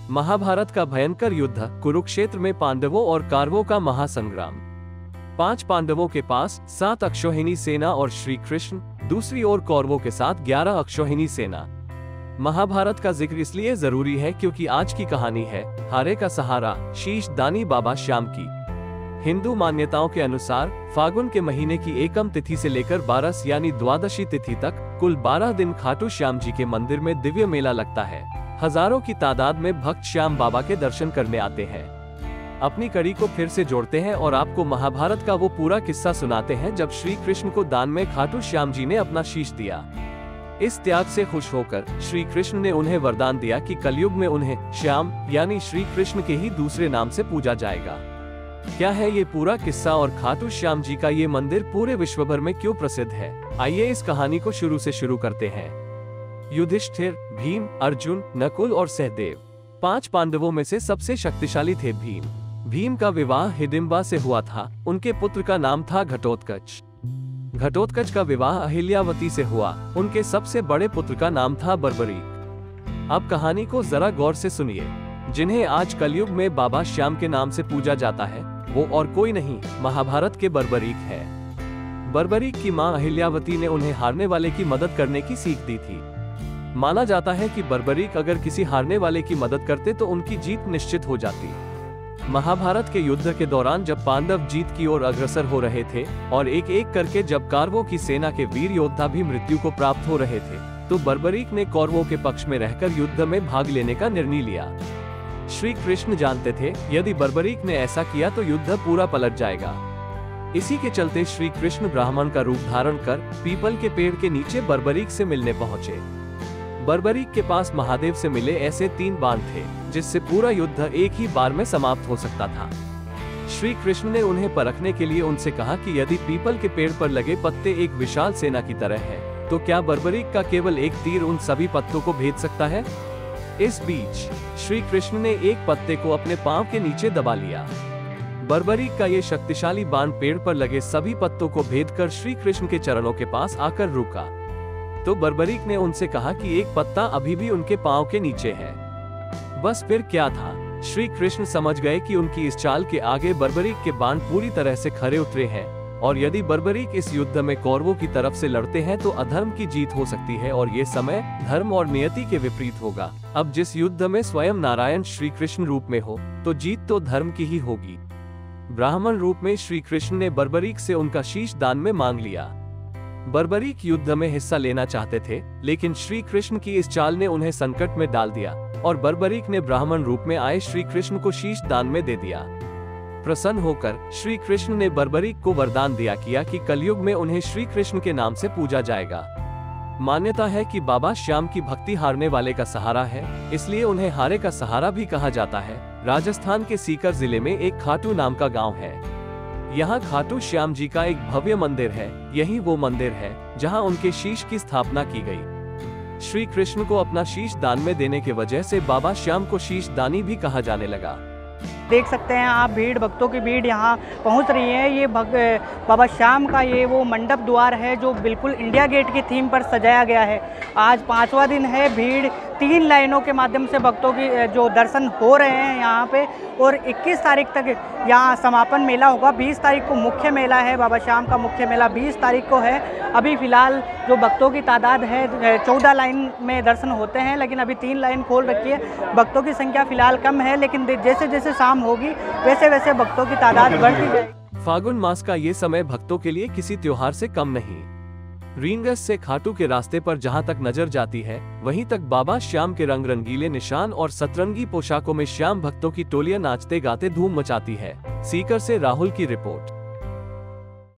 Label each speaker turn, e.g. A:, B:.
A: महाभारत का भयंकर युद्ध, कुरुक्षेत्र में पांडवों और कौरवों का महासंग्राम। 5 पांडवों के पास 7 अक्षौहिणी सेना और श्री कृष्ण, दूसरी ओर कौरवों के साथ 11 अक्षौहिणी सेना। महाभारत का जिक्र इसलिए जरूरी है क्योंकि आज की कहानी है हारे का सहारा शीश दानी बाबा श्याम की। हिंदू मान्यताओं के अनुसार फागुन के महीने की एकम तिथि से लेकर 12 यानी द्वादशी तिथि तक कुल 12 दिन खाटू श्याम जी के मंदिर में दिव्य मेला लगता है। हजारों की तादाद में भक्त श्याम बाबा के दर्शन करने आते हैं। अपनी कड़ी को फिर से जोड़ते हैं और आपको महाभारत का वो पूरा किस्सा सुनाते हैं जब श्री कृष्ण को दान में खाटू श्याम जी ने अपना शीश दिया। इस त्याग से खुश होकर श्री कृष्ण ने उन्हें वरदान दिया कि कलयुग में उन्हें श्याम यानी श्री कृष्ण के ही दूसरे नाम से पूजा जाएगा। क्या है ये पूरा किस्सा और खाटू श्याम जी का ये मंदिर पूरे विश्व भर में क्यों प्रसिद्ध है? आइए इस कहानी को शुरू से शुरू करते हैं। युधिष्ठिर, भीम, अर्जुन, नकुल और सहदेव 5 पांडवों में से सबसे शक्तिशाली थे भीम। भीम का विवाह हिडिंबा से हुआ था। उनके पुत्र का नाम था घटोत्कच। घटोत्कच का विवाह अहिल्यावती से हुआ। उनके सबसे बड़े पुत्र का नाम था बर्बरीक। अब कहानी को जरा गौर से सुनिए। जिन्हें आज कलयुग में बाबा श्याम के नाम से पूजा जाता है वो और कोई नहीं, महाभारत के बर्बरीक है। बर्बरीक की मां अहिल्यावती ने उन्हें हारने वाले की मदद करने की सीख दी थी। माना जाता है कि बर्बरीक अगर किसी हारने वाले की मदद करते तो उनकी जीत निश्चित हो जाती। महाभारत के युद्ध के दौरान जब पांडव जीत की ओर अग्रसर हो रहे थे और एक एक करके जब कौरवों की सेना के वीर योद्धा भी मृत्यु को प्राप्त हो रहे थे तो बर्बरीक ने कौरवों के पक्ष में रहकर युद्ध में भाग लेने का निर्णय लिया। श्री कृष्ण जानते थे यदि बर्बरीक ने ऐसा किया तो युद्ध पूरा पलट जाएगा। इसी के चलते श्री कृष्ण ब्राह्मण का रूप धारण कर पीपल के पेड़ के नीचे बर्बरीक से मिलने पहुंचे। बर्बरीक के पास महादेव से मिले ऐसे 3 बाण थे जिससे पूरा युद्ध एक ही बार में समाप्त हो सकता था। श्री कृष्ण ने उन्हें परखने के लिए उनसे कहा कि यदि पीपल के पेड़ पर लगे पत्ते एक विशाल सेना की तरह है तो क्या बर्बरीक का केवल एक तीर उन सभी पत्तों को भेद सकता है? इस बीच श्री कृष्ण ने एक पत्ते को अपने पांव के नीचे दबा लिया। बर्बरीक का ये शक्तिशाली बाण पेड़ पर लगे सभी पत्तों को भेदकर श्री कृष्ण के चरणों के पास आकर रुका। तो बर्बरीक ने उनसे कहा कि एक पत्ता अभी भी उनके पांव के नीचे है। बस फिर क्या था, श्री कृष्ण समझ गए कि उनकी इस चाल के आगे बर्बरीक के बाण पूरी तरह से खरे उतरे हैं और यदि बर्बरीक इस युद्ध में कौरवों की तरफ से लड़ते हैं तो अधर्म की जीत हो सकती है और ये समय धर्म और नियति के विपरीत होगा। अब जिस युद्ध में स्वयं नारायण श्री कृष्ण रूप में हो तो जीत तो धर्म की ही होगी। ब्राह्मण रूप में श्री कृष्ण ने बर्बरीक से उनका शीश दान में मांग लिया। बर्बरीक युद्ध में हिस्सा लेना चाहते थे लेकिन श्री कृष्ण की इस चाल ने उन्हें संकट में डाल दिया और बर्बरीक ने ब्राह्मण रूप में आए श्री कृष्ण को शीश दान में दे दिया। प्रसन्न होकर श्री कृष्ण ने बर्बरीक को वरदान दिया किया कि कलयुग में उन्हें श्री कृष्ण के नाम से पूजा जाएगा। मान्यता है कि बाबा श्याम की भक्ति हारने वाले का सहारा है, इसलिए उन्हें हारे का सहारा भी कहा जाता है। राजस्थान के सीकर जिले में एक खाटू नाम का गांव है। यहाँ खाटू श्याम जी का एक भव्य मंदिर है। यही वो मंदिर है जहाँ उनके शीश की स्थापना की गई। श्री कृष्ण को अपना शीश दान में देने की वजह से बाबा श्याम को शीश दानी भी कहा जाने लगा।
B: देख सकते हैं आप भक्तों की भीड़ यहाँ पहुँच रही है। ये बाबा श्याम का ये वो मंडप द्वार है जो बिल्कुल इंडिया गेट की थीम पर सजाया गया है। आज 5वां दिन है। भीड़ 3 लाइनों के माध्यम से भक्तों की जो दर्शन हो रहे हैं यहाँ पे और 21 तारीख तक यहाँ समापन मेला होगा। 20 तारीख को मुख्य मेला है, बाबा श्याम का मुख्य मेला 20 तारीख को है। अभी फिलहाल जो भक्तों की तादाद है 14 लाइन में दर्शन होते हैं लेकिन अभी 3 लाइन खोल रखी है। भक्तों की संख्या फिलहाल कम है लेकिन जैसे जैसे शाम होगी वैसे वैसे भक्तों की तादाद बढ़ती जाएगी।
A: फागुन मास का ये समय भक्तों के लिए किसी त्योहार से कम नहीं। रींगस से खाटू के रास्ते पर जहां तक नजर जाती है वहीं तक बाबा श्याम के रंग रंगीले निशान और सतरंगी पोशाकों में श्याम भक्तों की टोलियां नाचते गाते धूम मचाती है। सीकर से राहुल की रिपोर्ट।